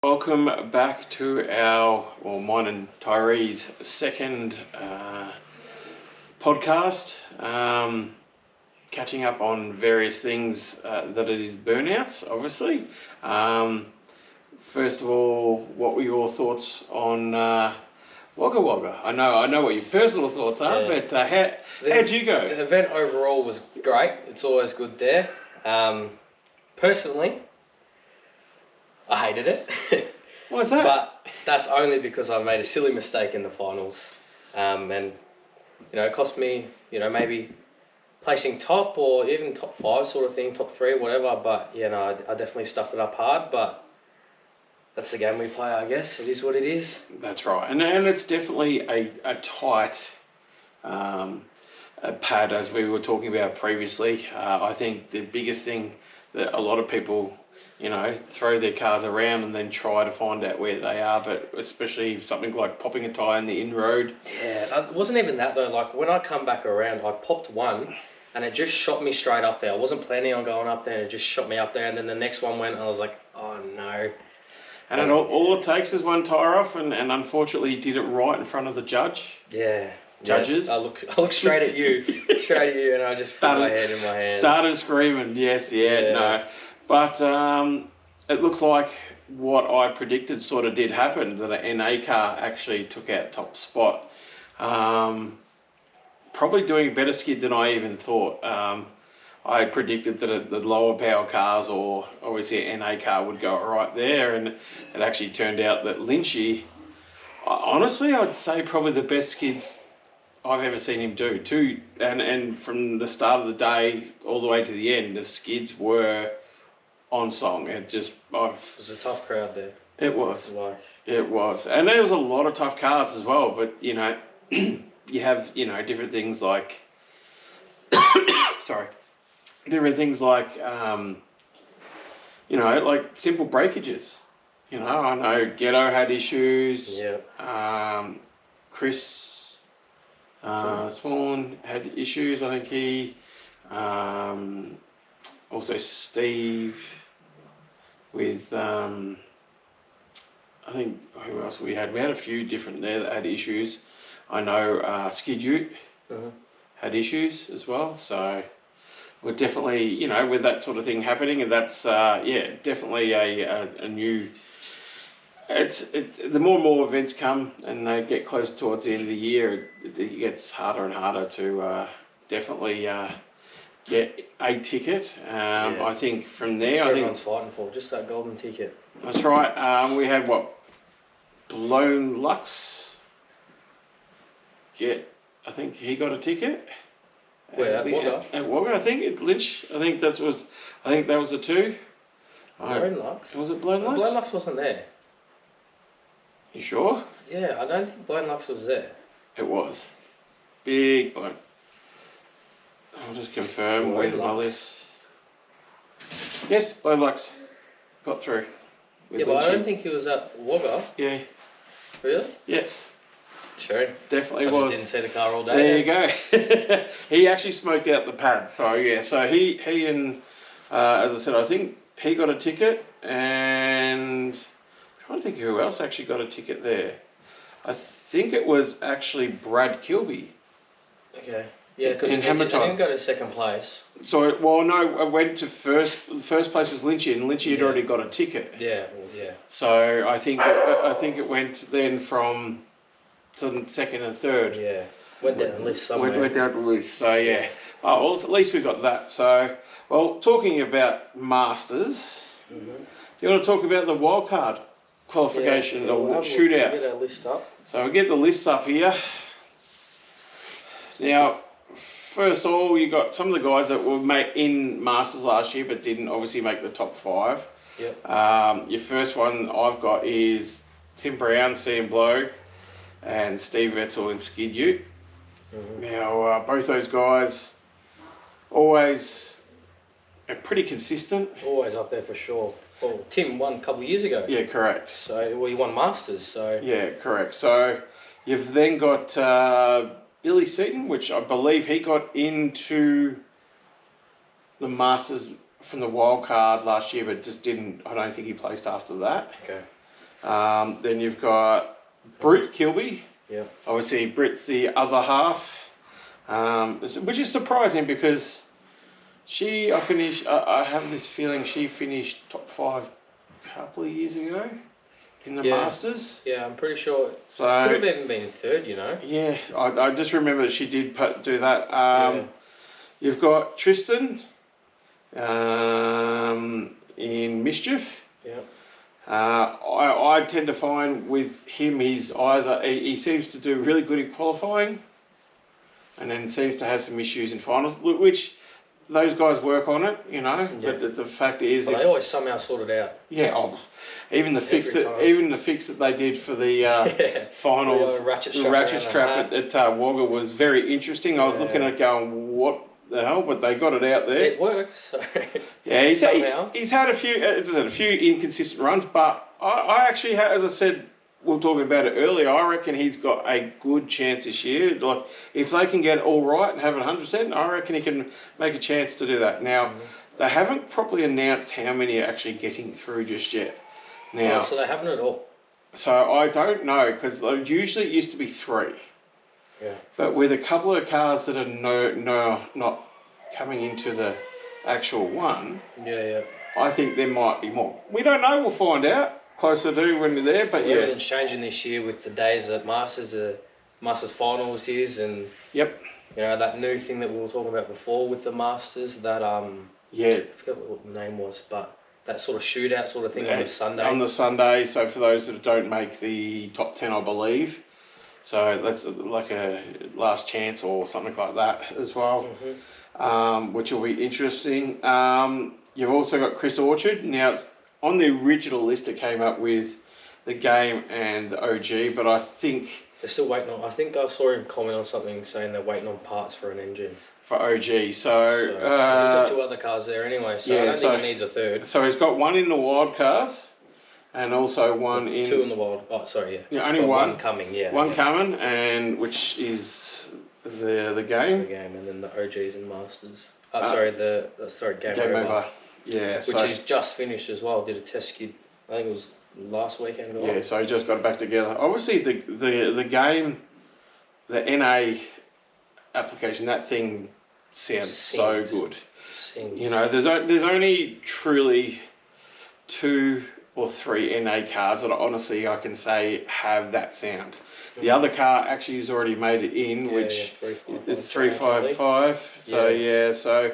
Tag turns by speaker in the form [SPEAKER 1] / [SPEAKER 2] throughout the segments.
[SPEAKER 1] Welcome back to mine and Tyrees' second podcast. Catching up on various things that it is burnouts, obviously. First of all, what were your thoughts on Wagga Wagga? I know what your personal thoughts are, but how'd you go?
[SPEAKER 2] The event overall was great. It's always good there. Personally, I hated it.
[SPEAKER 1] Why's that?
[SPEAKER 2] But that's only because I made a silly mistake in the finals. And, it cost me, maybe placing top or even top 5 sort of thing, top 3, whatever. But, I definitely stuffed it up hard. But that's the game we play, I guess. It is what it is.
[SPEAKER 1] That's right. And it's definitely a tight pad, as we were talking about previously. I think the biggest thing that a lot of people throw their cars around and then try to find out where they are, but especially something like popping a tyre in the in-road.
[SPEAKER 2] Yeah, it wasn't even that though. Like when I come back around, I popped one and it just shot me straight up there. I wasn't planning on going up there and it just shot me up there, and then the next one went and I was like, oh no.
[SPEAKER 1] And all it takes is one tyre off, and unfortunately he did it right in front of the judge.
[SPEAKER 2] Yeah.
[SPEAKER 1] Judges.
[SPEAKER 2] Yeah, I looked straight at you, and I just stuck my head in my hands.
[SPEAKER 1] Started screaming, yes, no. But it looks like what I predicted sort of did happen, that an NA car actually took out top spot. Probably doing a better skid than I even thought. I predicted that the lower power cars, or obviously an NA car, would go right there, and it actually turned out that Lynchy, honestly, I'd say probably the best skids I've ever seen him do. And from the start of the day all the way to the end, the skids were on song. It was
[SPEAKER 2] a tough crowd there.
[SPEAKER 1] It was. It was. And there was a lot of tough cars as well, but you have, different things like different things like like simple breakages. I know Ghetto had issues.
[SPEAKER 2] Yeah.
[SPEAKER 1] Chris Swan had issues. I think he also Steve with I think who else we had a few different there that had issues. I know Skid Ute had issues as well, so we're definitely with that sort of thing happening, and that's definitely a new. The more and more events come and they get close towards the end of the year, it gets harder and harder to definitely get a ticket. I think from there,
[SPEAKER 2] everyone's fighting for just that golden ticket.
[SPEAKER 1] That's right. We had Blown Lux. I think he got a ticket.
[SPEAKER 2] Where at Wagga?
[SPEAKER 1] At Wagga, I think at Lynch. I think that was the two.
[SPEAKER 2] Blown Lux.
[SPEAKER 1] Was it Blown Lux?
[SPEAKER 2] Blown Lux wasn't there.
[SPEAKER 1] You sure?
[SPEAKER 2] Yeah, I don't think Blown Lux was there.
[SPEAKER 1] It was. Big bloke. I'll just confirm with my list. Yes, Blown Lux got through.
[SPEAKER 2] Yeah, but I don't think he was at Wagga.
[SPEAKER 1] Yeah.
[SPEAKER 2] Really?
[SPEAKER 1] Yes.
[SPEAKER 2] True.
[SPEAKER 1] Definitely
[SPEAKER 2] I
[SPEAKER 1] was.
[SPEAKER 2] Just didn't see the car all day.
[SPEAKER 1] There you go. He actually smoked out the pad. So yeah. So he and as I said, I think he got a ticket, and I'm trying to think who else actually got a ticket there. I think it was actually Brad Kilby.
[SPEAKER 2] Okay. Yeah, because he didn't go to second place.
[SPEAKER 1] So, no, I went to first. First place was Lynchy, and Lynchy had already got a ticket.
[SPEAKER 2] Yeah,
[SPEAKER 1] So I think it went then from to second and third.
[SPEAKER 2] Yeah, went down the list somewhere.
[SPEAKER 1] Went down the list. So yeah. Oh well, at least we got that. So talking about Masters, do you want to talk about the wildcard qualification or shootout?
[SPEAKER 2] We'll get our list up.
[SPEAKER 1] So we get the lists up here. Now, first of all, you got some of the guys that were in Masters last year but didn't obviously make the top 5.
[SPEAKER 2] Yep.
[SPEAKER 1] Your first one I've got is Tim Brown, Sam Blow, and Steve Vetzel and Skid Ute. Now, both those guys always are pretty consistent.
[SPEAKER 2] Always up there for sure. Well, Tim won a couple of years ago.
[SPEAKER 1] Yeah, correct.
[SPEAKER 2] So, he won Masters, so...
[SPEAKER 1] Yeah, correct. So, you've then got Billy Seaton, which I believe he got into the Masters from the wild card last year, but just didn't. I don't think he placed after that.
[SPEAKER 2] Okay.
[SPEAKER 1] Then you've got Brit Kilby.
[SPEAKER 2] Yeah.
[SPEAKER 1] Obviously, Brit's the other half, which is surprising because I have this feeling she finished top 5 a couple of years ago in the Masters.
[SPEAKER 2] Yeah, I'm pretty sure.
[SPEAKER 1] So
[SPEAKER 2] could have even been third, you know.
[SPEAKER 1] Yeah, I just remember that she did do that. You've got Tristan in Mischief.
[SPEAKER 2] Yeah.
[SPEAKER 1] I tend to find with him, he seems to do really good in qualifying, and then seems to have some issues in finals, which those guys work on it, you know.
[SPEAKER 2] Yeah.
[SPEAKER 1] But the fact is,
[SPEAKER 2] they always somehow sort it out.
[SPEAKER 1] Yeah, even the fix that they did for the finals,
[SPEAKER 2] the
[SPEAKER 1] ratchet strap at Wagga was very interesting. I was looking at it going, what the hell? But they got it out there.
[SPEAKER 2] It worked. So
[SPEAKER 1] yeah, he's had a few inconsistent runs, but I actually, as I said, we were talking about it earlier. I reckon he's got a good chance this year. Like, if they can get it all right and have it 100%, I reckon he can make a chance to do that. Now, they haven't properly announced how many are actually getting through just yet. Now,
[SPEAKER 2] so they haven't at all.
[SPEAKER 1] So I don't know, because usually it used to be 3.
[SPEAKER 2] Yeah. But
[SPEAKER 1] with a couple of cars that are not coming into the actual one, I think there might be more. We don't know. We'll find out closer to when we're there. But
[SPEAKER 2] everything's changing this year with the days that Masters finals is, and you know that new thing that we were talking about before with the Masters. That I forget what the name was, but that sort of shootout sort of thing on the Sunday.
[SPEAKER 1] On the Sunday, so for those that don't make the top 10, I believe. So that's like a last chance or something like that as well, which will be interesting. You've also got Chris Orchard. Now, it's on the original list it came up with the game and the OG, but I think
[SPEAKER 2] they're still waiting on. I think I saw him comment on something saying they're waiting on parts for an engine.
[SPEAKER 1] For OG,
[SPEAKER 2] so he's got 2 other cars there anyway, so I don't think he needs a third.
[SPEAKER 1] So he's got 1 in the wild cars, and also 1 in
[SPEAKER 2] 2 in the wild. Oh, sorry,
[SPEAKER 1] only one
[SPEAKER 2] coming,
[SPEAKER 1] coming, and which is the game.
[SPEAKER 2] The game, and then the OGs and Masters. Game over.
[SPEAKER 1] Yeah,
[SPEAKER 2] which is just finished as well. Did a test skid. I think it was last weekend.
[SPEAKER 1] Yeah, so he just got it back together. Obviously, the game, the NA application, that thing sounds so good. You know, there's only truly 2 or 3 NA cars that honestly I can say have that sound. The other car actually has already made it in, which is 355. So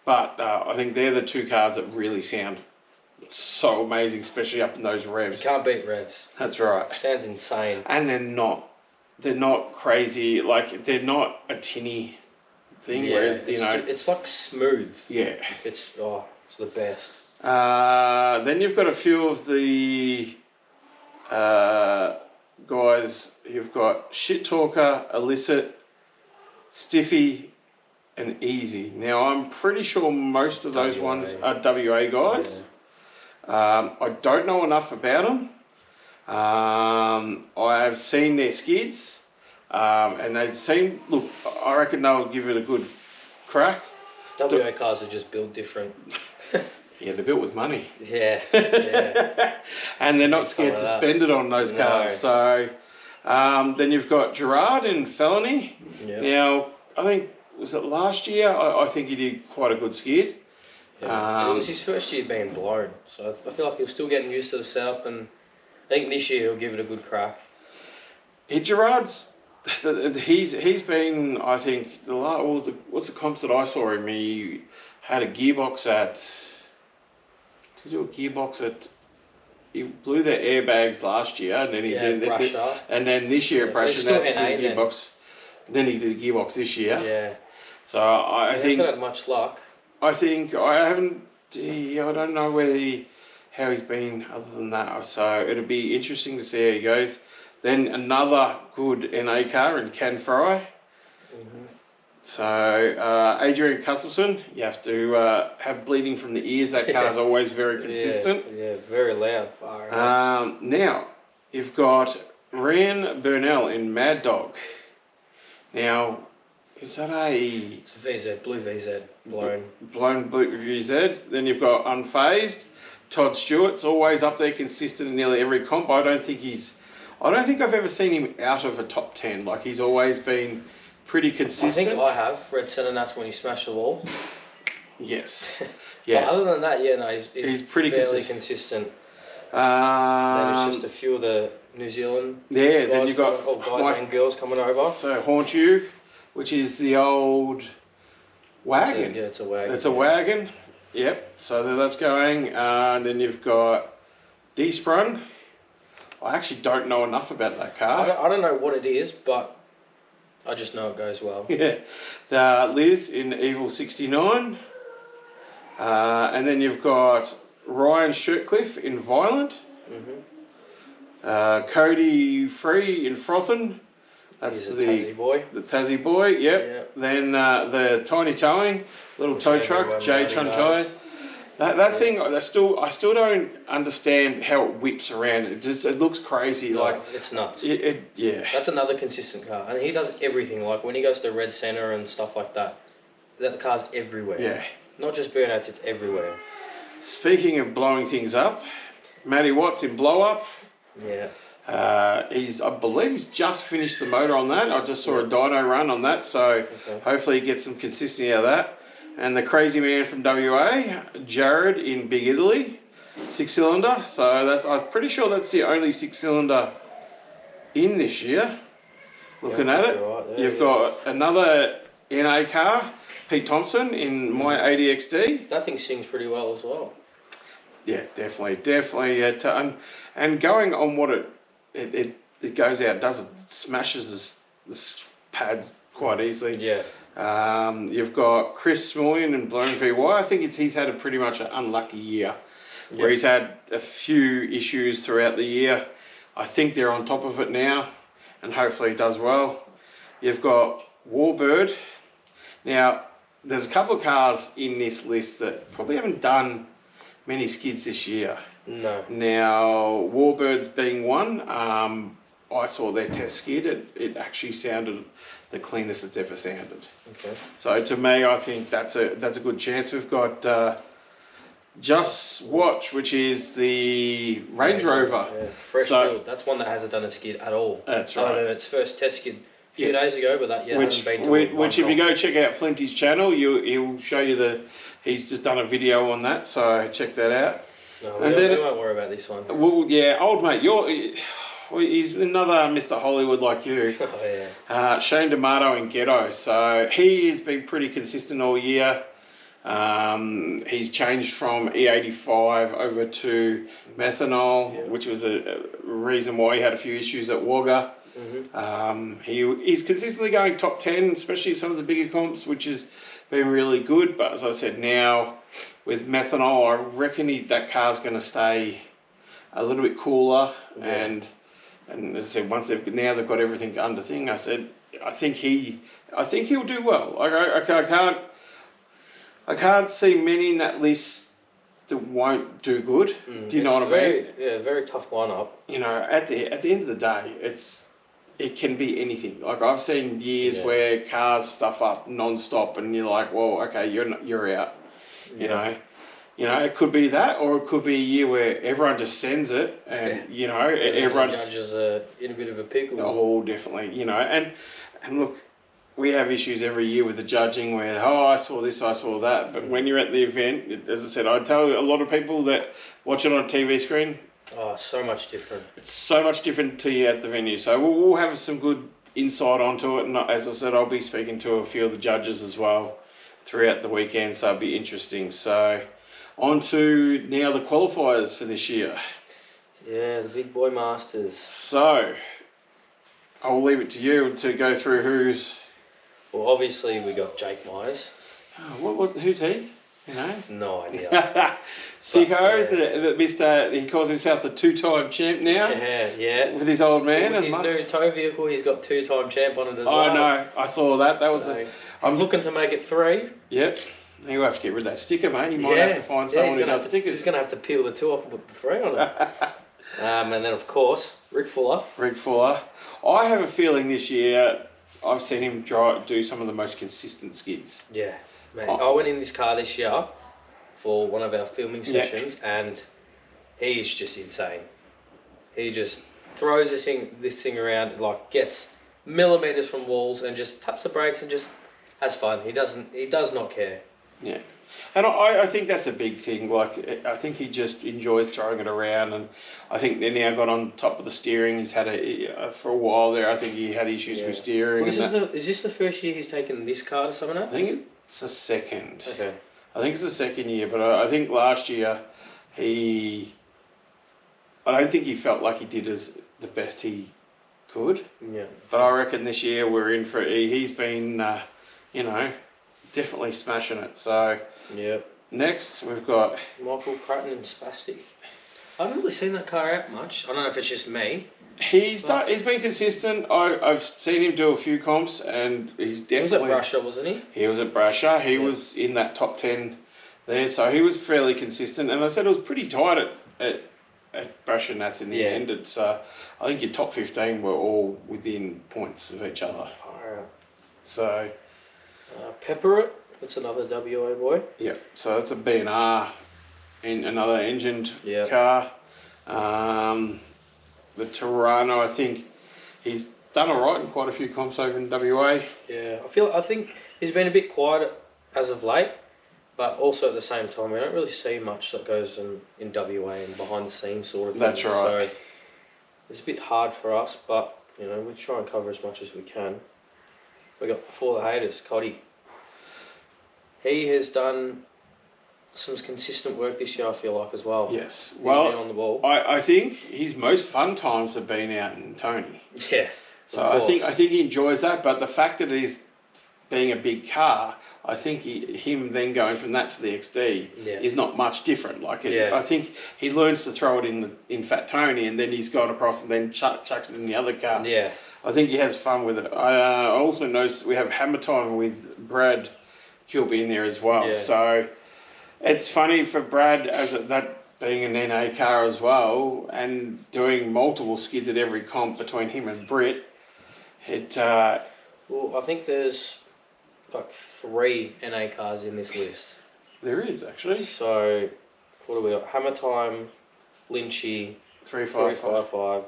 [SPEAKER 1] but I think they're the 2 cars that really sound so amazing, especially up in those revs.
[SPEAKER 2] You can't beat revs.
[SPEAKER 1] That's right.
[SPEAKER 2] Sounds insane.
[SPEAKER 1] And they're not crazy, like they're not a tinny thing, whereas
[SPEAKER 2] it's like smooth.
[SPEAKER 1] Yeah.
[SPEAKER 2] It's the best.
[SPEAKER 1] Then you've got a few of the guys. You've got Shit Talker, Illicit, Stiffy, and Easy. Now I'm pretty sure most of those ones are WA guys. I don't know enough about them. I have seen their skids, and they seem, look, I reckon they'll give it a good crack.
[SPEAKER 2] WA cars are just built different.
[SPEAKER 1] Yeah, they're built with money.
[SPEAKER 2] Yeah.
[SPEAKER 1] And they're not scared to spend it on those cars. So then you've got Gerard in Felony. Yeah. Now, I think, was it last year? I think he did quite a good skid.
[SPEAKER 2] Yeah. It was his first year being blown, so I feel like he was still getting used to the setup, and I think this year he'll give it a good crack.
[SPEAKER 1] Gerard's, he's been, I think, what's the comps that I saw him? He had a gearbox he blew their airbags last year, and then he did and then this year Brusher, and he did a gearbox. Then he did a gearbox this year.
[SPEAKER 2] Yeah.
[SPEAKER 1] So I think.
[SPEAKER 2] He hasn't had much luck.
[SPEAKER 1] I think I don't know how he's been other than that. So it'll be interesting to see how he goes. Then another good NA car in Can Fry. So Adrian Cusselson, you have to have bleeding from the ears. That car's always very consistent.
[SPEAKER 2] Yeah, very loud.
[SPEAKER 1] Now you've got Ryan Burnell in Mad Dog. Now, is that
[SPEAKER 2] it's a VZ, blue VZ, blown.
[SPEAKER 1] Blown blue VZ. Then you've got Unfazed, Todd Stewart's always up there, consistent in nearly every comp. I don't think I've ever seen him out of a top 10. Like, he's always been pretty consistent.
[SPEAKER 2] I think I have read Summernats when he smashed the wall.
[SPEAKER 1] Yes.
[SPEAKER 2] But other than that, yeah, no, he's
[SPEAKER 1] pretty
[SPEAKER 2] fairly consistent. Then it's just a few of the New Zealand guys,
[SPEAKER 1] then you've got
[SPEAKER 2] guys and girls coming over.
[SPEAKER 1] So Haunt You, which is the old wagon.
[SPEAKER 2] It's a wagon.
[SPEAKER 1] It's a wagon. Yep. So that's going. And then you've got D-Sprung. I actually don't know enough about that car.
[SPEAKER 2] I don't know what it is, but I just know it goes well.
[SPEAKER 1] Yeah. Liz in Evil 69. And then you've got Ryan Shirtcliffe in Violent. Cody Free in Frothin. That's
[SPEAKER 2] He's a Tassie boy.
[SPEAKER 1] The Tassie boy, yep. Then the Tiny Towing, little tow truck, Jay Chunchai. That thing, I still don't understand how it whips around. It looks crazy.
[SPEAKER 2] No,
[SPEAKER 1] like
[SPEAKER 2] it's nuts.
[SPEAKER 1] Yeah.
[SPEAKER 2] That's another consistent car, and he does everything. Like when he goes to Red Centre and stuff like that, that car's everywhere.
[SPEAKER 1] Yeah.
[SPEAKER 2] Not just burnouts, it's everywhere.
[SPEAKER 1] Speaking of blowing things up, Matty Watts in Blow Up.
[SPEAKER 2] Yeah.
[SPEAKER 1] I believe he's just finished the motor on that. I just saw a dyno run on that, so hopefully he gets some consistency out of that. And the crazy man from WA, Jared in Big Italy, 6-cylinder. So I'm pretty sure that's the only 6-cylinder in this year. Looking at it, right, you've got another NA car, Pete Thompson in my ADXD.
[SPEAKER 2] That thing sings pretty well as well.
[SPEAKER 1] Yeah, definitely. And going on what it goes out, does it smashes this pads quite easily.
[SPEAKER 2] Yeah.
[SPEAKER 1] You've got Chris Smullion and Blown VY. I think he's had a pretty much an unlucky year, where he's had a few issues throughout the year. I think they're on top of it now, and hopefully he does well. You've got Warbird. Now, there's a couple of cars in this list that probably haven't done many skids this year.
[SPEAKER 2] No.
[SPEAKER 1] Now, Warbird's being one. I saw their test skid. It actually sounded the cleanest it's ever sounded.
[SPEAKER 2] Okay.
[SPEAKER 1] So to me, I think that's a good chance. We've got Just Watch, which is the Range Rover.
[SPEAKER 2] Yeah, fresh build. That's one that hasn't done a skid at all.
[SPEAKER 1] That's right.
[SPEAKER 2] Other than its first test skid a few days ago, but that hasn't been to
[SPEAKER 1] which if you go check out Flinty's channel, he'll show you he's just done a video on that. So check that out.
[SPEAKER 2] No, we won't worry about this one.
[SPEAKER 1] Well, yeah, old mate, he's another Mr. Hollywood like you.
[SPEAKER 2] Oh, yeah.
[SPEAKER 1] Shane D'Amato in Ghetto. So he has been pretty consistent all year. He's changed from E85 over to methanol, which was a reason why he had a few issues at Wagga. He's consistently going top 10, especially some of the bigger comps, which has been really good. But as I said, now with methanol, I reckon that car's going to stay a little bit cooler. And as I said, once they've got everything under thing, I think he'll do well. I can't see many in that list that won't do good. Do you know what I mean?
[SPEAKER 2] Yeah, very tough lineup.
[SPEAKER 1] You know, at the end of the day, it can be anything. Like I've seen years where cars stuff up non-stop, and you're like, well, okay, you're out. You know, it could be that, or it could be a year where everyone just sends it, and everyone
[SPEAKER 2] judges are in a bit of a pickle.
[SPEAKER 1] Oh, definitely. And look, we have issues every year with the judging where, I saw this, I saw that. But when you're at the event, as I said, I tell a lot of people that watch it on a TV screen.
[SPEAKER 2] Oh, so much different.
[SPEAKER 1] It's so much different to you at the venue. So we'll have some good insight onto it. And as I said, I'll be speaking to a few of the judges as well throughout the weekend. So it'll be interesting. So on to now the qualifiers for this year.
[SPEAKER 2] Yeah, the Big Boy Masters.
[SPEAKER 1] So I'll leave it to you to go through who's...
[SPEAKER 2] Well, obviously we got Jake Myers.
[SPEAKER 1] Who's he? You know?
[SPEAKER 2] No idea.
[SPEAKER 1] Sicko, he calls himself the two-time champ now.
[SPEAKER 2] Yeah.
[SPEAKER 1] With his old man.
[SPEAKER 2] With his new tow vehicle, he's got two-time champ on it as well.
[SPEAKER 1] I know, I saw that.
[SPEAKER 2] I'm looking to make it 3.
[SPEAKER 1] Yep. You'll have to get rid of that sticker, mate. You might have to find someone who does stickers.
[SPEAKER 2] He's going to have to peel the 2 off and put the 3 on it. And then, of course, Rick Fuller.
[SPEAKER 1] I have a feeling this year I've seen him do some of the most consistent skids.
[SPEAKER 2] Yeah, mate. I went in this car this year for one of our filming sessions, and He's just insane. He just throws this thing around, like gets millimeters from walls and just taps the brakes and just has fun. He does not care.
[SPEAKER 1] Yeah. And I think that's a big thing. Like, I think he just enjoys throwing it around, and I think they now got on top of the steering. He's had for a while there. I think he had issues with steering.
[SPEAKER 2] Well, is this the first year he's taken this car to Summernats?
[SPEAKER 1] I think it's the second.
[SPEAKER 2] Okay.
[SPEAKER 1] I think it's the second year, but I think last year I don't think he felt like he did the best he could.
[SPEAKER 2] Yeah.
[SPEAKER 1] But I reckon this year we're in for. He's been, definitely smashing it. So.
[SPEAKER 2] Yeah.
[SPEAKER 1] Next, we've got
[SPEAKER 2] Michael Cratton and Spastic. I haven't really seen that car out much. I don't know if it's just me.
[SPEAKER 1] He's been consistent. I've seen him do a few comps, and he's definitely.
[SPEAKER 2] He was at Brasher, wasn't he?
[SPEAKER 1] He was at Brasher. He was in that top 10 there, so he was fairly consistent. And I said it was pretty tight at Brasher Nats in the end. It's I think your top 15 were all within points of each other. So.
[SPEAKER 2] Pepperett. That's another WA boy.
[SPEAKER 1] Yeah, so that's a B&R in another engined car. The Toronto, I think he's done all right in quite a few comps over in WA.
[SPEAKER 2] Yeah, I think he's been a bit quiet as of late, but also at the same time we don't really see much that goes in WA and behind the scenes sort of thing.
[SPEAKER 1] That's right.
[SPEAKER 2] So it's a bit hard for us, but we try and cover as much as we can. We got For the Haters, Coddy. He has done some consistent work this year, I feel like, as well.
[SPEAKER 1] Yes.
[SPEAKER 2] He's been on the ball.
[SPEAKER 1] I think his most fun times have been out in Tony.
[SPEAKER 2] Yeah.
[SPEAKER 1] So I think he enjoys that, but the fact that he's being a big car, I think him then going from that to the XD is not much different. I think he learns to throw it in Fat Tony, and then he's gone across and then chucks it in the other car.
[SPEAKER 2] Yeah.
[SPEAKER 1] I think he has fun with it. I also noticed we have Hammer Time with Brad Kilby in there as well. Yeah. So it's funny for Brad, that being an NA car as well, and doing multiple skids at every comp between him and Britt.
[SPEAKER 2] Well, I think there's like 3 NA cars in this list.
[SPEAKER 1] There is, actually.
[SPEAKER 2] So what do we got? Hammer Time, Lynchy, 355,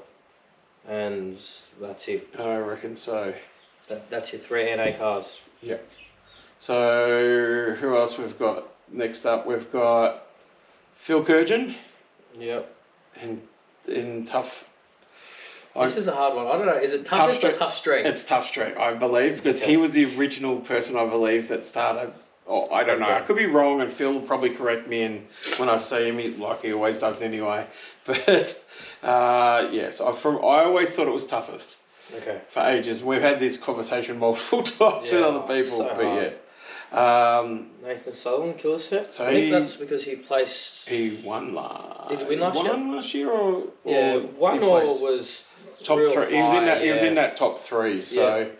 [SPEAKER 2] and that's it.
[SPEAKER 1] I reckon so.
[SPEAKER 2] That's your 3 NA cars.
[SPEAKER 1] Yeah. So who else we've got next up? We've got Phil Kurgan.
[SPEAKER 2] Yep.
[SPEAKER 1] And in Tough.
[SPEAKER 2] This is a hard one. I don't know. Is it Toughest or Tough Street?
[SPEAKER 1] It's Tough Street, I believe, because he was the original person, I believe, that started. Oh, I don't know. I could be wrong, and Phil will probably correct me. And when I see him, like he always does anyway. But yes, I always thought it was Toughest.
[SPEAKER 2] Okay.
[SPEAKER 1] For ages. We've had this conversation multiple times with other people,
[SPEAKER 2] so
[SPEAKER 1] but
[SPEAKER 2] hard. Nathan Sutherland, killer set.
[SPEAKER 1] So
[SPEAKER 2] I think that's because he placed.
[SPEAKER 1] He won last.
[SPEAKER 2] Did he win last year?
[SPEAKER 1] Won last year, or
[SPEAKER 2] won or was
[SPEAKER 1] top
[SPEAKER 2] real
[SPEAKER 1] 3.
[SPEAKER 2] High,
[SPEAKER 1] he was in that. He was in that top 3. So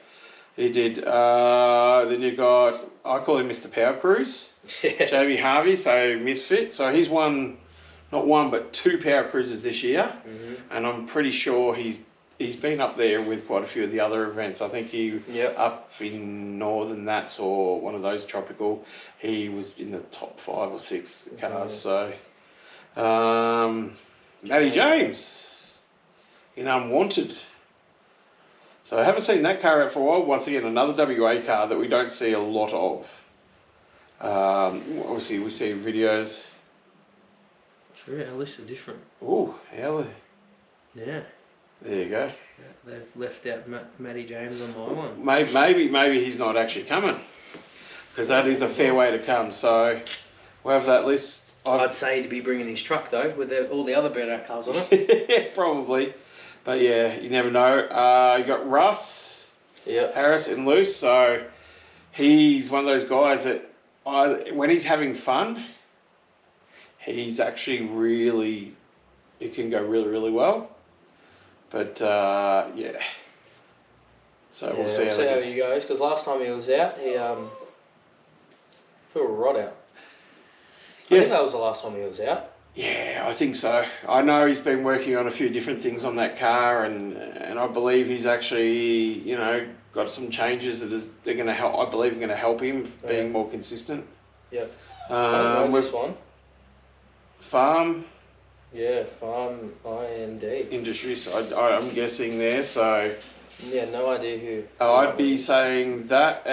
[SPEAKER 1] he did. Then you got. I call him Mr. Power Cruise. JB Harvey, so Misfit. So he's won, not one but 2 Power Cruises this year, and I'm pretty sure he's been up there with quite a few of the other events. I think he up in Northern Nats or one of those tropical. He was in the top 5 or 6 cars. So, Matty James in Unwanted. So I haven't seen that car out for a while. Once again, another WA car that we don't see a lot of. Obviously, we see videos.
[SPEAKER 2] True, our lists are different.
[SPEAKER 1] Oh, hell.
[SPEAKER 2] Yeah.
[SPEAKER 1] There you go.
[SPEAKER 2] They've left out Matty James on my one.
[SPEAKER 1] Maybe he's not actually coming, because that is a fair way to come. So we'll have that list.
[SPEAKER 2] I'd say to be bringing his truck though, with all the other burnout cars on it.
[SPEAKER 1] Probably, but yeah, you never know. You got Russ, Harris and Luce. So he's one of those guys that when he's having fun, he's actually really, it can go really, really well. But yeah, so we'll see how
[SPEAKER 2] he goes. Because last time he was out, he threw a rod out. I think that was the last time he was out.
[SPEAKER 1] Yeah, I think so. I know he's been working on a few different things on that car, and I believe he's actually got some changes that they're going to help. I believe are going to help him being more consistent.
[SPEAKER 2] Yep. This one.
[SPEAKER 1] Farm.
[SPEAKER 2] Yeah, farm IND.
[SPEAKER 1] industry. So I'm guessing there. So
[SPEAKER 2] Yeah, no idea who.
[SPEAKER 1] I'd be saying that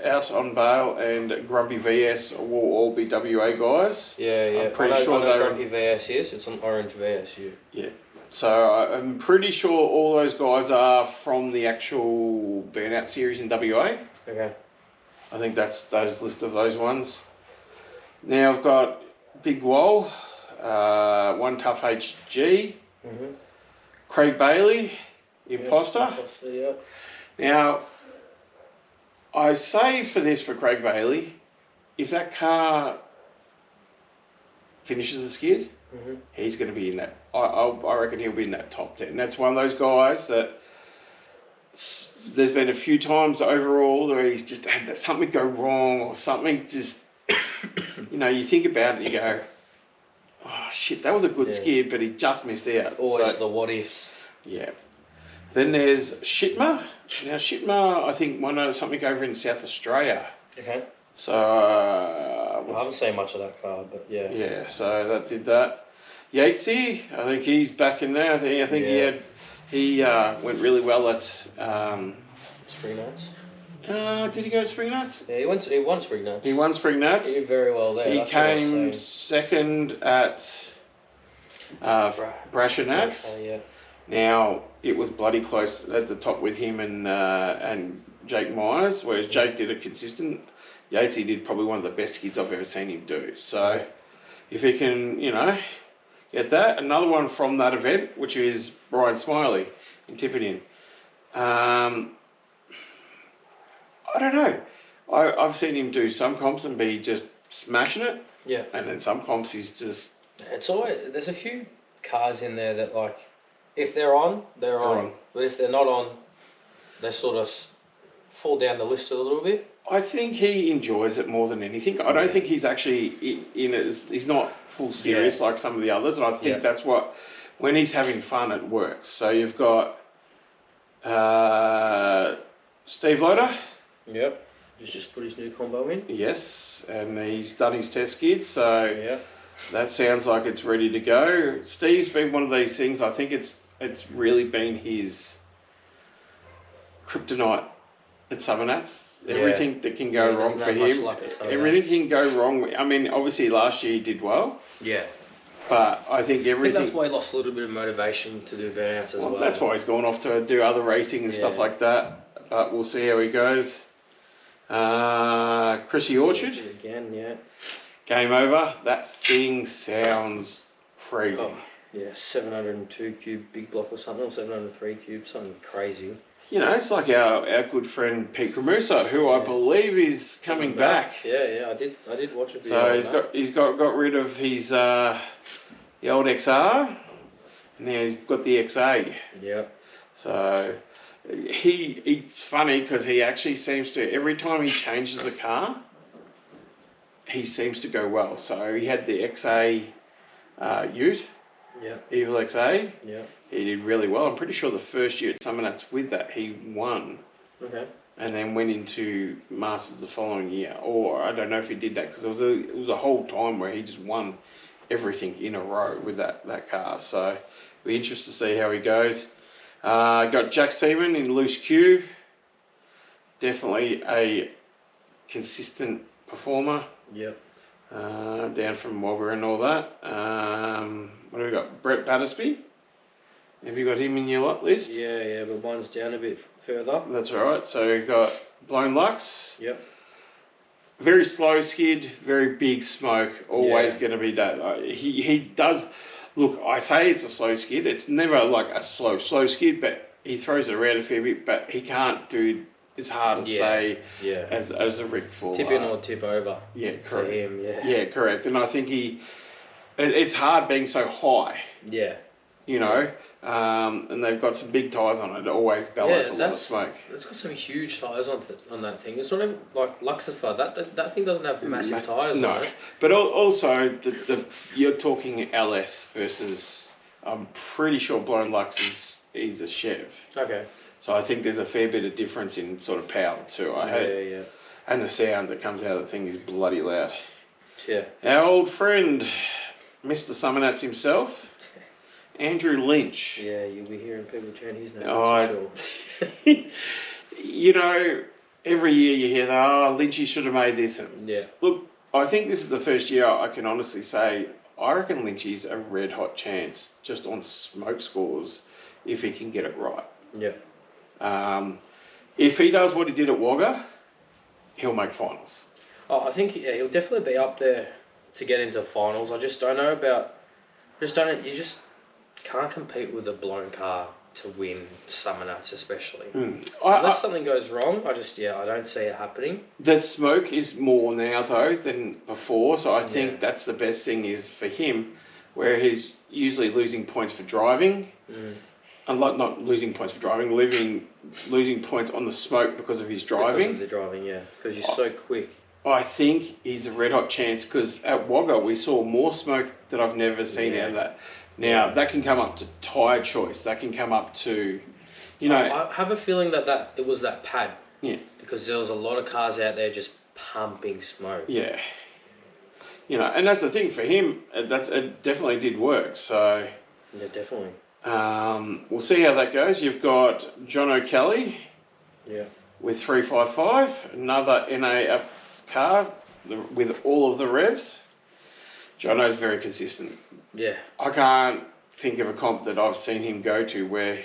[SPEAKER 1] out on bail, and Grumpy VS will all be WA guys.
[SPEAKER 2] Yeah.
[SPEAKER 1] I'm pretty
[SPEAKER 2] I know
[SPEAKER 1] sure they're
[SPEAKER 2] Grumpy VS is. It's an orange VSU.
[SPEAKER 1] Yeah. So I'm pretty sure all those guys are from the actual Burnout series in WA.
[SPEAKER 2] Okay.
[SPEAKER 1] I think that's those list of those ones. Now I've got Big Wall, One Tough HG, Craig Bailey, Imposter.
[SPEAKER 2] Imposter, yeah.
[SPEAKER 1] Now, I say for Craig Bailey, if that car finishes the skid, he's going to be in that. I reckon he'll be in that top 10. That's one of those guys that there's been a few times overall where he's just had that something go wrong or something just, you think about it, you go, oh shit, that was a good skid, but he just missed out.
[SPEAKER 2] Always the what ifs.
[SPEAKER 1] Yeah. Then there's Shitma. Now Shitma, I think won something over in South Australia.
[SPEAKER 2] Okay.
[SPEAKER 1] So
[SPEAKER 2] I haven't seen much of that car, but yeah.
[SPEAKER 1] Yeah, so that did that. Yatesy, I think he's back in there. I think he went really well at
[SPEAKER 2] Summernats.
[SPEAKER 1] did he go to Summernats?
[SPEAKER 2] Yeah, he won Summernats.
[SPEAKER 1] He won Summernats.
[SPEAKER 2] He did very well there.
[SPEAKER 1] He came second at Brashernats.
[SPEAKER 2] Yeah.
[SPEAKER 1] Now it was bloody close at the top with him and Jake Myers, whereas Jake did a consistent. Yatesy did probably one of the best skids I've ever seen him do. So if he can, get that. Another one from that event, which is Brian Smiley in Tippington. I don't know. I've seen him do some comps and be just smashing it.
[SPEAKER 2] Yeah.
[SPEAKER 1] And then some comps he's just...
[SPEAKER 2] It's always... There's a few cars in there that, like, if they're on, they're on. But if they're not on, they sort of fall down the list a little bit.
[SPEAKER 1] I think he enjoys it more than anything. I don't think he's actually in it. He's not full serious like some of the others. And I think that's what... When he's having fun, it works. So you've got Steve Loader.
[SPEAKER 2] Yep. He's just put his new combo in.
[SPEAKER 1] Yes, and he's done his test skid, so that sounds like it's ready to go. Steve's been one of these things. I think it's really been his kryptonite at Summernats. Everything that can go wrong for him, everything can go wrong. I mean, obviously last year he did well.
[SPEAKER 2] Yeah.
[SPEAKER 1] But I think everything...
[SPEAKER 2] that's why he lost a little bit of motivation to do burnouts as well.
[SPEAKER 1] That's why he's gone off to do other racing and stuff like that. But we'll see how he goes. Chrissy Orchard.
[SPEAKER 2] Again, yeah.
[SPEAKER 1] Game over. That thing sounds crazy.
[SPEAKER 2] Oh, yeah, 702 cube big block or something, or 703 cube, something crazy.
[SPEAKER 1] It's like our good friend Pete Ramusa, who I believe is coming back.
[SPEAKER 2] Yeah, I did watch a video.
[SPEAKER 1] So he's got rid of his the old XR, and now he's got the XA.
[SPEAKER 2] Yeah.
[SPEAKER 1] So it's funny because he actually seems to, every time he changes the car, he seems to go well. So he had the XA Ute. Yeah. Evil XA.
[SPEAKER 2] Yeah.
[SPEAKER 1] He did really well. I'm pretty sure the first year at Summernats with that, he won.
[SPEAKER 2] Okay.
[SPEAKER 1] And then went into Masters the following year. Or I don't know if he did that because it was a whole time where he just won everything in a row with that car. So it'll be interesting to see how he goes. Got Jack Seaman in Loose Q. Definitely a consistent performer.
[SPEAKER 2] Yep.
[SPEAKER 1] Down from Wobber and all that. What do we got? Brett Battersby. Have you got him in your lot list?
[SPEAKER 2] Yeah, but mine's down a bit further.
[SPEAKER 1] That's all right. So we've got Blown Lux.
[SPEAKER 2] Yep.
[SPEAKER 1] Very slow skid, very big smoke. Always going to be that. He does. Look, I say it's a slow skid. It's never like a slow skid, but he throws it around a fair bit. But he can't do as hard as say as a Rick for
[SPEAKER 2] tip in or tip over.
[SPEAKER 1] Yeah, correct.
[SPEAKER 2] For him,
[SPEAKER 1] yeah, correct. And I think it's hard being so high.
[SPEAKER 2] Yeah.
[SPEAKER 1] And they've got some big tyres on it. It always bellows a lot of smoke.
[SPEAKER 2] It's got some huge tyres on that thing. It's not even like Luxifer. That thing doesn't have massive tyres on it.
[SPEAKER 1] But also, you're talking LS versus, I'm pretty sure Blown Lux is a Chev.
[SPEAKER 2] Okay.
[SPEAKER 1] So I think there's a fair bit of difference in sort of power too.
[SPEAKER 2] Yeah.
[SPEAKER 1] And the sound that comes out of the thing is bloody loud.
[SPEAKER 2] Yeah.
[SPEAKER 1] Our old friend, Mr. Summernats himself, Andrew Lynch.
[SPEAKER 2] Yeah, you'll be hearing people chant his name.
[SPEAKER 1] Oh,
[SPEAKER 2] That's for sure.
[SPEAKER 1] You know, every year you hear that, oh, Lynchy should have made this.
[SPEAKER 2] Yeah.
[SPEAKER 1] Look, I think this is the first year I can honestly say I reckon Lynchy's a red hot chance just on smoke scores if he can get it right.
[SPEAKER 2] Yeah.
[SPEAKER 1] If he does what he did at Wagga, he'll make finals.
[SPEAKER 2] Oh, I think he'll definitely be up there to get into finals. I just don't know about. You just can't compete with a blown car to win Summernats, especially. Unless something goes wrong, I don't see it happening.
[SPEAKER 1] The smoke is more now though than before, so I think that's the best thing is for him, where he's usually losing points for driving. Unlike not losing points for driving, losing points on the smoke because of his driving.
[SPEAKER 2] Because of the driving, yeah. Because you're so quick.
[SPEAKER 1] I think he's a red hot chance because at Wagga we saw more smoke that I've never seen out of that. Now, that can come up to tyre choice. That can come up to,
[SPEAKER 2] I have a feeling that it was that pad.
[SPEAKER 1] Yeah.
[SPEAKER 2] Because there was a lot of cars out there just pumping smoke.
[SPEAKER 1] Yeah. And that's the thing for him. It definitely did work. So.
[SPEAKER 2] Yeah, definitely.
[SPEAKER 1] We'll see how that goes. You've got John O'Kelly.
[SPEAKER 2] Yeah.
[SPEAKER 1] With 355, another NA car with all of the revs. Jono's very consistent.
[SPEAKER 2] Yeah.
[SPEAKER 1] I can't think of a comp that I've seen him go to where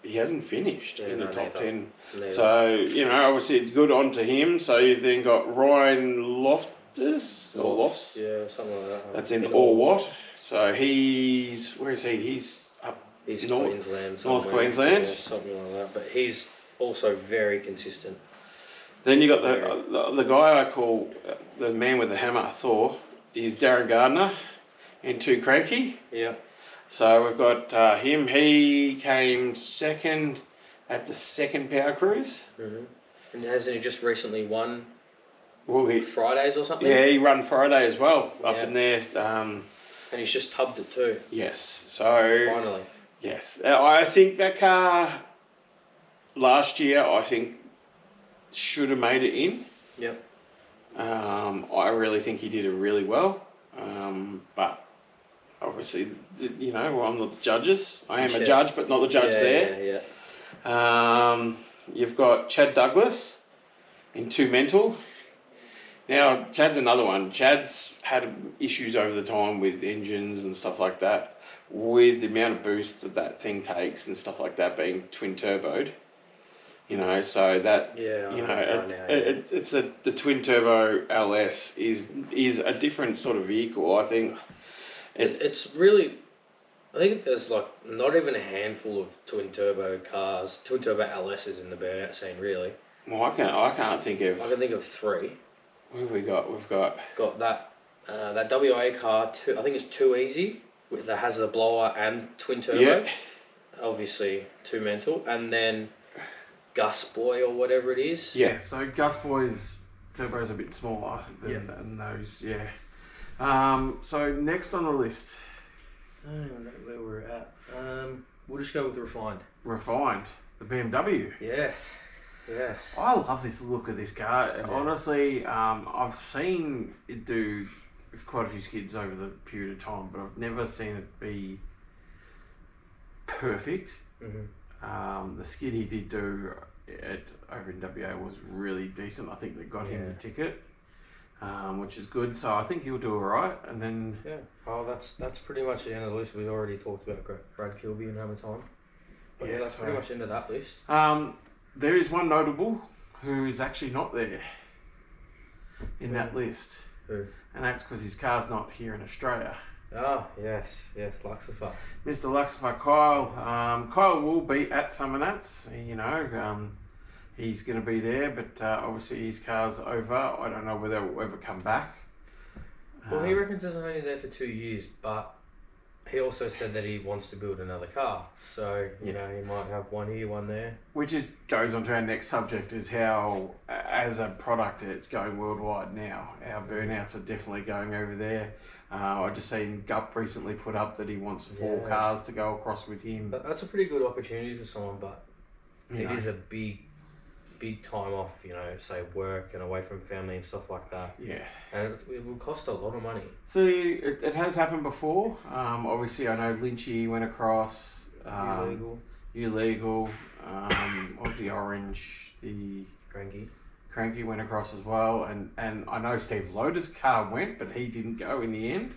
[SPEAKER 1] he hasn't finished in the top 10.
[SPEAKER 2] Neither.
[SPEAKER 1] So, obviously it's good on to him. So you've then got Ryan Loftus.
[SPEAKER 2] Yeah, something like that.
[SPEAKER 1] That's in All What. So where is he? He's up
[SPEAKER 2] He's
[SPEAKER 1] north,
[SPEAKER 2] Queensland.
[SPEAKER 1] North Queensland.
[SPEAKER 2] Yeah, something like that. But he's also very consistent.
[SPEAKER 1] Then you got the guy I call the man with the hammer, Thor. He's Darren Gardner in Too Cranky.
[SPEAKER 2] Yeah.
[SPEAKER 1] So we've got him. He came second at the second Power Cruise.
[SPEAKER 2] And hasn't he just recently won
[SPEAKER 1] Well,
[SPEAKER 2] Fridays or something?
[SPEAKER 1] Yeah, he run Friday as well up in there.
[SPEAKER 2] And he's just tubbed it too.
[SPEAKER 1] Yes. So
[SPEAKER 2] finally.
[SPEAKER 1] Yes. I think that car last year, should have made it in.
[SPEAKER 2] Yep.
[SPEAKER 1] I really think he did it really well. But obviously, I'm not the judges. I am a judge, but not the judge there.
[SPEAKER 2] Yeah.
[SPEAKER 1] You've got Chad Douglas in Too Mental. Now, Chad's another one. Chad's had issues over the time with engines and stuff like that, with the amount of boost that thing takes and stuff like that being twin turboed. So that it's the twin turbo LS is a different sort of vehicle. I think
[SPEAKER 2] it's really. I think there's not even a handful of twin turbo LSs in the burnout scene, really.
[SPEAKER 1] Well, I can't think of.
[SPEAKER 2] I can think of 3.
[SPEAKER 1] What have we got? We've got
[SPEAKER 2] that WA car. I think it's Too Easy, that has the blower and twin turbo.
[SPEAKER 1] Yeah.
[SPEAKER 2] Obviously, Too Mental, and then Gus Boy or whatever it is.
[SPEAKER 1] Yeah, so Gus Boy's turbo's a bit smaller than those, so next on the list.
[SPEAKER 2] I don't know where we're at. We'll just go with Refined.
[SPEAKER 1] Refined, the BMW.
[SPEAKER 2] Yes.
[SPEAKER 1] I love this look of this car. Yeah. Honestly, I've seen it do quite a few skids over the period of time, but I've never seen it be perfect. The skid he did do over in WA was really decent. I think they got him the ticket, which is good. So I think he'll do all right. And then
[SPEAKER 2] that's pretty much the end of the list. We've already talked about Brad Kilby and Hammer Time. But that's pretty much the end of that list.
[SPEAKER 1] There is one notable who is actually not there in that list.
[SPEAKER 2] Who?
[SPEAKER 1] And that's because his car's not here in Australia.
[SPEAKER 2] Oh, yes, Luxifer.
[SPEAKER 1] Mr. Luxifer, Kyle. Kyle will be at Summernats. He's going to be there, but obviously his car's over. I don't know whether it will ever come back.
[SPEAKER 2] Well, he reckons it's only there for 2 years, but he also said that he wants to build another car. So, he might have one here, one there.
[SPEAKER 1] Which goes on to our next subject, is how, as a product, it's going worldwide now. Our burnouts are definitely going over there. I just seen Gup recently put up that he wants 4 cars to go across with him.
[SPEAKER 2] That's a pretty good opportunity for someone, but it is a big big time off, you know, say work and away from family and stuff like that.
[SPEAKER 1] Yeah.
[SPEAKER 2] And it will cost a lot of money.
[SPEAKER 1] See, it has happened before. Obviously, I know Lynchy went across. Illegal. What was the orange? The Cranky went across as well. And I know Steve Loader's car went, but he didn't go in the end.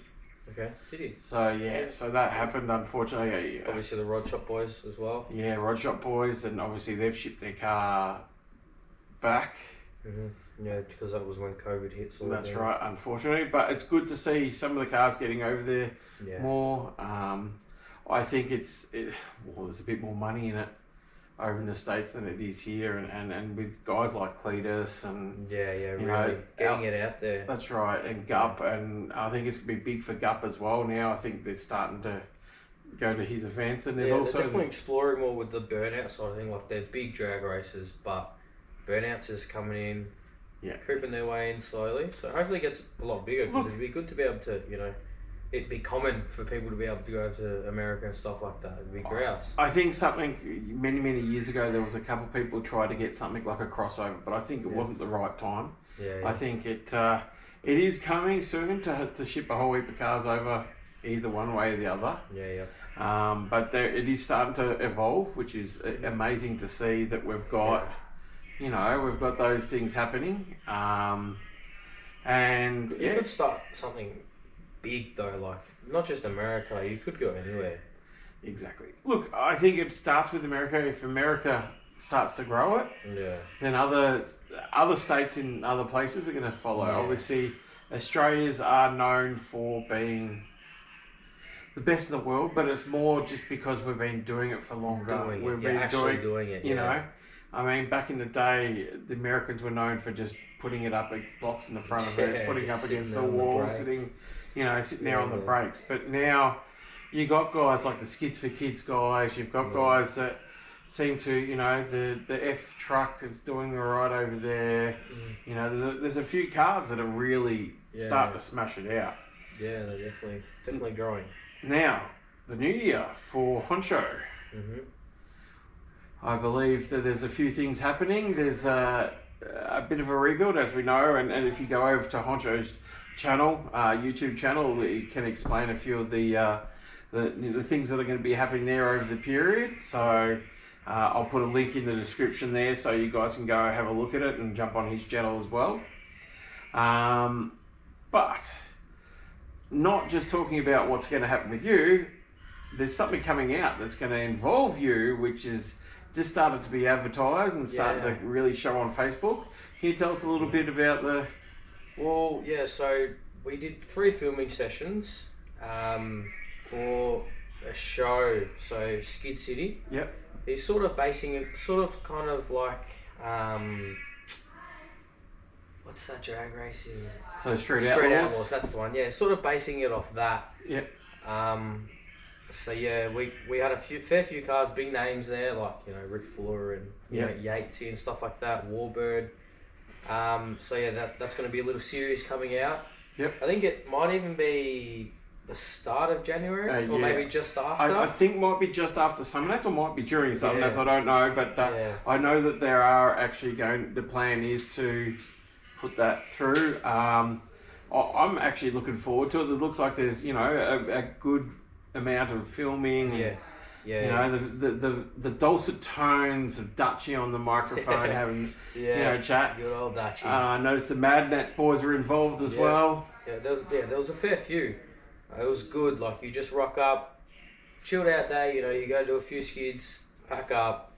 [SPEAKER 2] Okay, did he?
[SPEAKER 1] So, yeah, so that happened, unfortunately.
[SPEAKER 2] Obviously, the Rod Shop boys as well.
[SPEAKER 1] Yeah, Rod Shop boys, and obviously they've shipped their car back.
[SPEAKER 2] Mm-hmm. Yeah, because that was when COVID hit.
[SPEAKER 1] That's right, unfortunately. But it's good to see some of the cars getting over there more. I think there's a bit more money in it over in the States than it is here, and with guys like Cletus and
[SPEAKER 2] really getting it out there.
[SPEAKER 1] That's right, and Gup, and I think it's gonna be big for Gup as well now. I think they're starting to go to his events, and there's also
[SPEAKER 2] they're definitely exploring more with the burnout side of thing. Like they're big drag races, but burnouts is coming in, creeping their way in slowly. So hopefully it gets a lot bigger, because it'd be good to be able to, you know, it'd be common for people to be able to go to America and stuff like that. It'd be grouse.
[SPEAKER 1] I think many years ago there was a couple of people who tried to get something like a crossover, but I think it wasn't the right time. I think it is coming soon to ship a whole heap of cars over, either one way or the other. But it is starting to evolve, which is amazing to see that we've got, you know, we've got those things happening. And
[SPEAKER 2] you could start something big though, like not just America, you could go anywhere.
[SPEAKER 1] Exactly. Look, I think it starts with America. If America starts to grow it, then other states in other places are going to follow. Obviously, Australians are known for being the best in the world, but it's more just because we've been doing it for longer. We've been doing it. You know, I mean, back in the day, the Americans were known for just putting it up like blocks in the front of it, putting up against the wall, sitting there on the brakes. But now you got guys like the Skids for Kids guys. You've got guys that seem to, you know, the F truck is doing all right over there. You know, there's a few cars that are really starting to smash it out.
[SPEAKER 2] Yeah, they're definitely growing.
[SPEAKER 1] Now, the new year for Honcho. I believe that there's a few things happening. There's a bit of a rebuild, as we know, and if you go over to Honcho's channel, YouTube channel, he can explain a few of the things that are going to be happening there over the period. So I'll put a link in the description there so you guys can go have a look at it and jump on his channel as well. But not just talking about what's going to happen with you, there's something coming out that's going to involve you, which is just started to be advertised and starting to really show on Facebook. Can you tell us a little bit about the...
[SPEAKER 2] Well, so we did 3 filming sessions for a show, so Skid City.
[SPEAKER 1] Yep.
[SPEAKER 2] He's sort of basing it, kind of like, what's that drag racing?
[SPEAKER 1] So Street
[SPEAKER 2] Outlaws, that's the one, sort of basing it off that.
[SPEAKER 1] Yep.
[SPEAKER 2] So we had a fair few cars, big names there, like, you know, Rick Fuller and you know, Yatesy and stuff like that, Warbird. That's going to be a little series coming out.
[SPEAKER 1] Yep.
[SPEAKER 2] I think it might even be the start of January, or maybe just after.
[SPEAKER 1] I think might be just after Summernats, or might be during Summernats. I don't know, but I know that there are actually the plan is to put that through. I'm actually looking forward to it. It looks like there's, you know, a good amount of filming. You know, the dulcet tones of Dutchie on the microphone having, you know, chat.
[SPEAKER 2] Good old Dutchie.
[SPEAKER 1] I noticed the Mad Nats boys were involved as well.
[SPEAKER 2] Yeah, there was a fair few. It was good. Like, you just rock up, chilled out day. You know, you go do a few skids, pack up.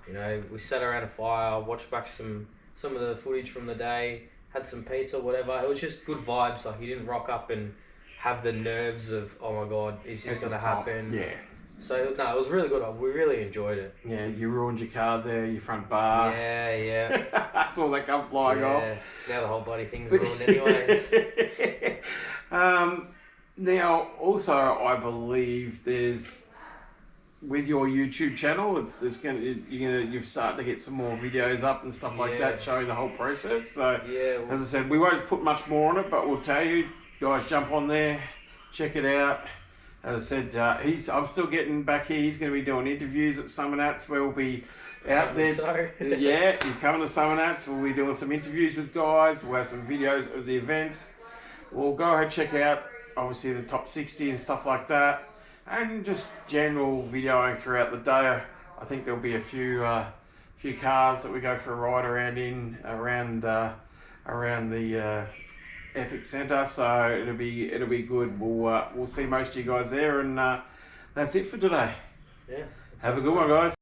[SPEAKER 2] You know, we sat around a fire, watched back some of the footage from the day, had some pizza, whatever. It was just good vibes. Like, you didn't rock up and have the nerves of, oh my god, is this going to happen?
[SPEAKER 1] Yeah.
[SPEAKER 2] So, no, it was really good. We really enjoyed it.
[SPEAKER 1] Yeah, you ruined your car there, your front bar.
[SPEAKER 2] Yeah.
[SPEAKER 1] I saw that come flying off.
[SPEAKER 2] Now the whole bloody thing's ruined anyways.
[SPEAKER 1] Now, also, I believe there's, with your YouTube channel, you've started to get some more videos up and stuff like that, showing the whole process. So, as I said, we won't put much more on it, but we'll tell you, guys, jump on there, check it out. as I said, I'm still getting back here. He's going to be doing interviews at Summernats. We'll be out there.
[SPEAKER 2] So.
[SPEAKER 1] Yeah, he's coming to Summernats. We'll be doing some interviews with guys. We'll have some videos of the events. We'll go ahead and check out, obviously, the top 60 and stuff like that. And just general videoing throughout the day. I think there'll be a few cars that we go for a ride around the Epic Centre, so it'll be good. We'll see most of you guys there, and that's it for today.
[SPEAKER 2] Yeah.
[SPEAKER 1] Have a good one, guys.